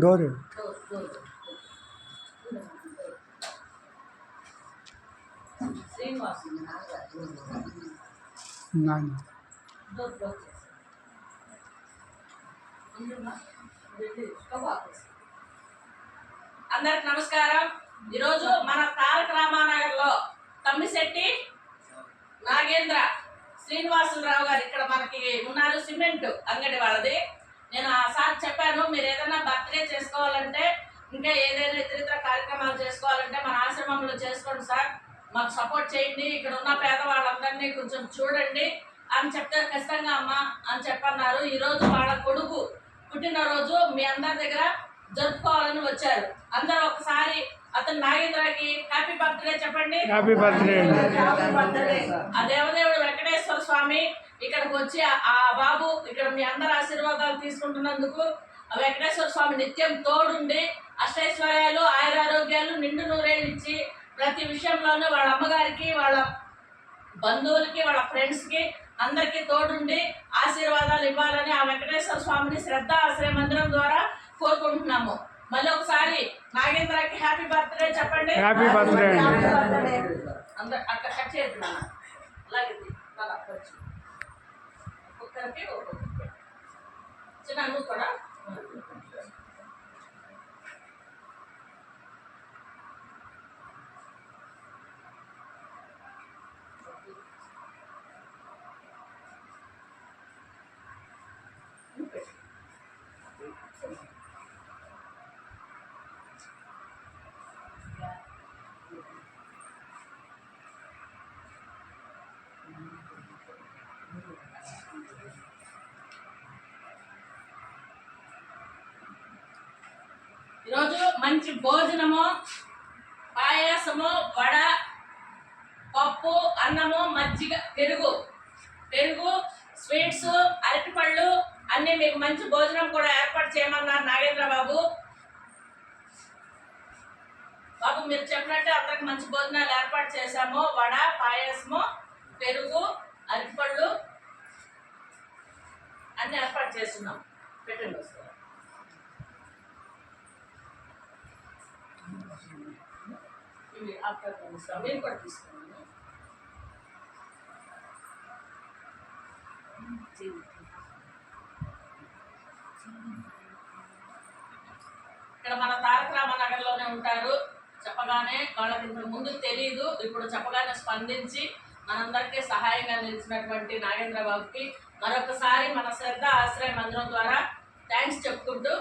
Door Srinivas అందరికి నమస్కారం. ఈరోజు మన తారక రామానగర్లో తమ్మిశెట్టి నాగేంద్ర శ్రీనివాసరావు గారు ఇక్కడ మనకి ఉన్నారు. సిమెంట్ అంగడి వాళ్ళది. నేను ఆ సార్ చెప్పాను, మీరు ఏదైనా బర్త్డే చేసుకోవాలంటే ఇంకా ఏదైనా ఇతరితర కార్యక్రమాలు చేసుకోవాలంటే మన ఆశ్రమంలో చేసుకోండి సార్, మాకు సపోర్ట్ చేయండి, ఇక్కడ ఉన్న పేదవాళ్ళందరినీ కొంచెం చూడండి అని చెప్తే ఖచ్చితంగా అమ్మ అని చెప్పన్నారు. ఈరోజు వాళ్ళ కొడుకు పుట్టినరోజు మీ అందరి దగ్గర జరుపుకోవాలని వచ్చారు. అందరూ ఒకసారి అతను నాగేంద్రకి హ్యాపీ బర్త్డే చెప్పండి. Happy birthday. ఆ దేవదేవుడు వెంకటేశ్వర స్వామి ఇక్కడికి వచ్చి ఆ బాబు ఇక్కడ మీ అందరి ఆశీర్వాదాలు తీసుకుంటున్నందుకు ఆ వెంకటేశ్వర స్వామి నిత్యం తోడుండి అష్టైశ్వర్యాలు ఆయురారోగ్యాలు నిండు నూరేళ్ళు ఇచ్చి ప్రతి విషయంలోనూ వాళ్ళ అమ్మగారికి వాళ్ళ బంధువులకి వాళ్ళ ఫ్రెండ్స్కి అందరికీ తోడుండి ఆశీర్వాదాలు ఇవ్వాలని ఆ వెంకటేశ్వర స్వామిని శ్రద్ధ ఆశ్రయ మందిరం ద్వారా కోరుకుంటున్నాము. మళ్ళీ ఒకసారి నాగేంద్రకి హ్యాపీ బర్త్డే చెప్పండి. Happy birthday. అందరు అక్కడ కట్ చేస్తున్నాను. అలాగే ఒక్కరికి చిన్న నువ్వు కూడా ఈరోజు మంచి భోజనము, పాయాసము, వడ, పప్పు, అన్నము, మజ్జిగ, పెరుగు, స్వీట్స్, అరటిపళ్ళు అన్నీ మీకు మంచి భోజనం కూడా ఏర్పాటు చేయమన్నారు నాగేంద్ర బాబు. మీరు చెప్పినట్టే అందరికి మంచి భోజనాలు ఏర్పాటు చేశాము. వడ, పాయాసము, పెరుగు, అరటిపళ్ళు అన్ని ఏర్పాటు చేస్తున్నాం. పెట్టండి వస్తారు. ఇవి ఆఫ్టర్ మీరు కూడా తీసుకోండి. ఇక్కడ మన తారక రామనగర్లోనే ఉంటారు. చెప్పగానే వాళ్ళకి ఇంతకు ముందు తెలియదు, ఇప్పుడు చెప్పగానే స్పందించి మనందరికీ సహాయంగా నిలిచినటువంటి నాగేంద్ర బాబుకి మరొకసారి మన శ్రద్ధ ఆశ్రయ మందిరం ద్వారా థ్యాంక్స్ చెప్పుకుంటూ